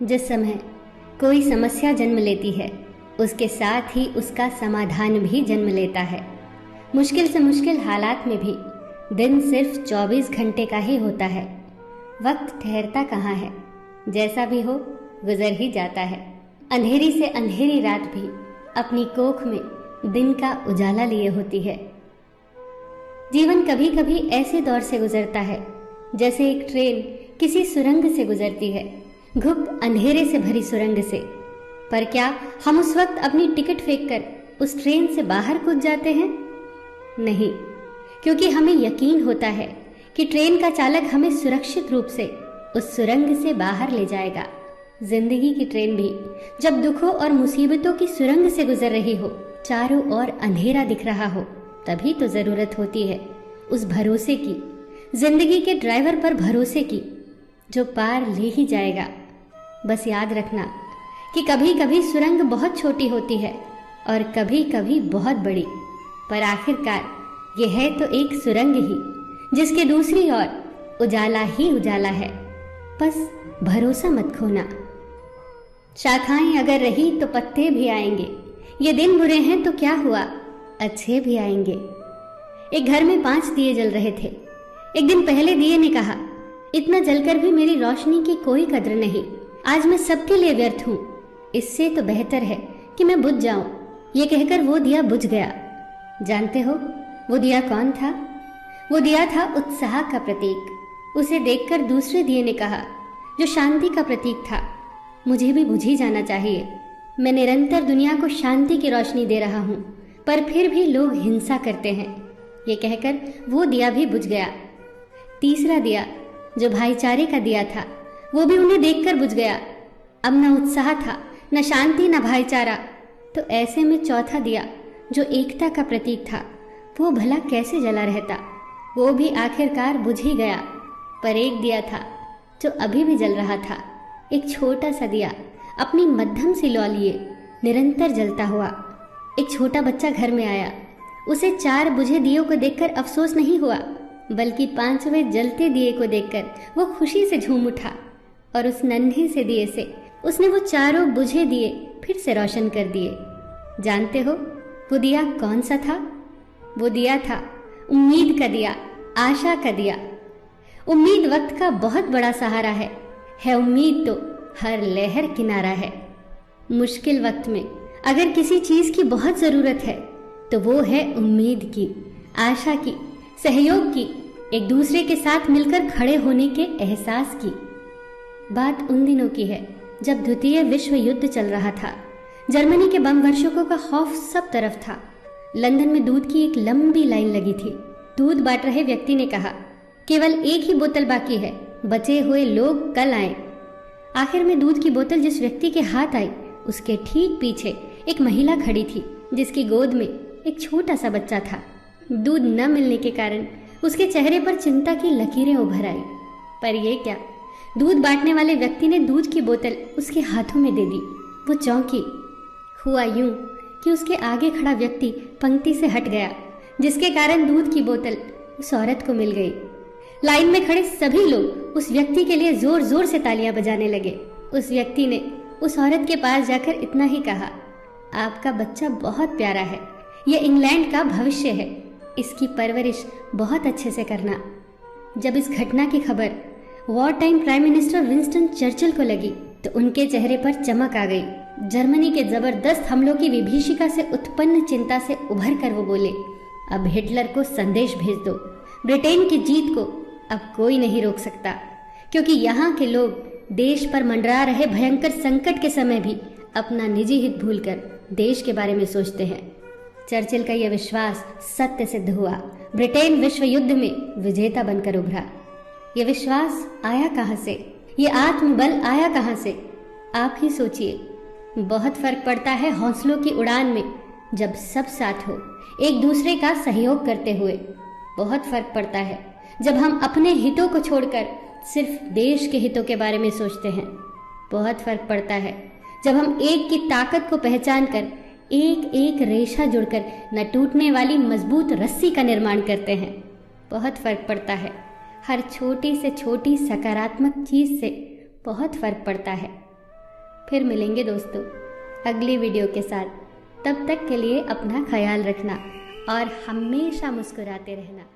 जिस समय कोई समस्या जन्म लेती है, उसके साथ ही उसका समाधान भी जन्म लेता है। मुश्किल से मुश्किल हालात में भी दिन सिर्फ 24 घंटे का ही होता है। वक्त ठहरता कहाँ है, जैसा भी हो गुजर ही जाता है। अंधेरी से अंधेरी रात भी अपनी कोख में दिन का उजाला लिए होती है। जीवन कभी कभी ऐसे दौर से गुजरता है जैसे एक ट्रेन किसी सुरंग से गुजरती है, गुप्त अंधेरे से भरी सुरंग से। पर क्या हम उस वक्त अपनी टिकट फेंककर उस ट्रेन से बाहर कूद जाते हैं? नहीं, क्योंकि हमें यकीन होता है कि ट्रेन का चालक हमें सुरक्षित रूप से उस सुरंग से बाहर ले जाएगा। जिंदगी की ट्रेन भी जब दुखों और मुसीबतों की सुरंग से गुजर रही हो, चारों ओर अंधेरा दिख रहा हो, तभी तो जरूरत होती है उस भरोसे की, जिंदगी के ड्राइवर पर भरोसे की, जो पार ले ही जाएगा। बस याद रखना कि कभी कभी सुरंग बहुत छोटी होती है और कभी कभी बहुत बड़ी, पर आखिरकार यह है तो एक सुरंग ही जिसके दूसरी ओर उजाला ही उजाला है। बस भरोसा मत खोना। शाखाएं अगर रही तो पत्ते भी आएंगे, ये दिन बुरे हैं तो क्या हुआ, अच्छे भी आएंगे। एक घर में 5 दिए जल रहे थे। एक दिन पहले दिए ने कहा, इतना जलकर भी मेरी रोशनी की कोई कद्र नहीं, आज मैं सबके लिए व्यर्थ हूं। इससे तो बेहतर है कि मैं बुझ जाऊं। ये कहकर वो दिया बुझ गया। जानते हो वो दिया कौन था? वो दिया था उत्साह का प्रतीक। उसे देखकर दूसरे दिए ने कहा, जो शांति का प्रतीक था, मुझे भी बुझ ही जाना चाहिए। मैं निरंतर दुनिया को शांति की रोशनी दे रहा हूं, पर फिर भी लोग हिंसा करते हैं। ये कहकर वो दिया भी बुझ गया। तीसरा दिया, जो भाईचारे का दिया था, वो भी उन्हें देखकर बुझ गया। अब न उत्साह था, न शांति, न भाईचारा। तो ऐसे में चौथा दिया, जो एकता का प्रतीक था, वो भला कैसे जला रहता? वो भी आखिरकार बुझ ही गया। पर एक दिया था जो अभी भी जल रहा था, एक छोटा सा दिया, अपनी मध्यम सी लौ लिए निरंतर जलता हुआ। एक छोटा बच्चा घर में आया। उसे 4 बुझे दियों को देखकर अफसोस नहीं हुआ, बल्कि 5वें जलते दिए को देखकर वो खुशी से झूम उठा और उस नन्हे से दिए से उसने वो चारों बुझे दिए फिर से रोशन कर दिए। जानते हो वो दिया कौन सा था? वो दिया था उम्मीद का दिया, आशा का दिया। उम्मीद वक्त का बहुत बड़ा सहारा है उम्मीद तो हर लहर किनारा है। मुश्किल वक्त में अगर किसी चीज की बहुत जरूरत है तो वो है उम्मीद की, आशा की, सहयोग की, एक दूसरे के साथ मिलकर खड़े होने के एहसास की। बात उन दिनों की है जब द्वितीय विश्व युद्ध चल रहा था। जर्मनी के बम वर्षकों का खौफ सब तरफ था। लंदन में दूध की एक लंबी लाइन लगी थी। दूध बांट रहे व्यक्ति ने कहा, केवल एक ही बोतल बाकी है, बचे हुए लोग कल आए। आखिर में दूध की बोतल जिस व्यक्ति के हाथ आई, उसके ठीक पीछे एक महिला खड़ी थी जिसकी गोद में एक छोटा सा बच्चा था। दूध न मिलने के कारण उसके चेहरे पर चिंता की लकीरें उभर आई। पर यह क्या, दूध बांटने वाले व्यक्ति ने दूध की बोतल उसके हाथों में दे दी। वो चौंकी। हुआ यूं कि उसके आगे खड़ा व्यक्ति पंक्ति से हट गया, जिसके कारण दूध की बोतल उस औरत को मिल गई। लाइन में खड़े सभी लोग उस व्यक्ति के लिए जोर जोर से तालियां बजाने लगे। उस व्यक्ति ने उस औरत के पास जाकर इतना ही कहा, आपका बच्चा बहुत प्यारा है, यह इंग्लैंड का भविष्य है, इसकी परवरिश बहुत अच्छे से करना। जब इस घटना की खबर war time prime minister Winston Churchill को लगी तो उनके चेहरे पर चमक आ गई। जर्मनी के जबरदस्त हमलों की विभीषिका से उत्पन्न चिंता से उभर कर वो बोले, अब हिटलर को संदेश भेज दो। ब्रिटेन की जीत को अब कोई नहीं रोक सकता, क्योंकि यहाँ के लोग देश पर मंडरा रहे भयंकर संकट के समय भी अपना निजी हित भूलकर देश के बारे में सोचते हैं। चर्चिल का यह विश्वास सत्य सिद्ध हुआ। ब्रिटेन विश्व युद्ध में विजेता बनकर उभरा। यह विश्वास आया कहाँ से? ये आत्मबल आया कहाँ से? आप ही सोचिए। बहुत फर्क पड़ता है हौसलों की उड़ान में जब सब साथ हो, एक दूसरे का सहयोग करते हुए। बहुत फर्क पड़ता है जब हम अपने हितों को छोड़कर सिर्फ देश के हितों के बारे में सोचते हैं। बहुत फर्क पड़ता है जब हम एक की ताकत को पहचान कर एक एक रेशा जुड़कर न टूटने वाली मजबूत रस्सी का निर्माण करते हैं। बहुत फर्क पड़ता है हर छोटी से छोटी सकारात्मक चीज से। बहुत फर्क पड़ता है फिर मिलेंगे दोस्तों अगली वीडियो के साथ। तब तक के लिए अपना ख्याल रखना और हमेशा मुस्कुराते रहना।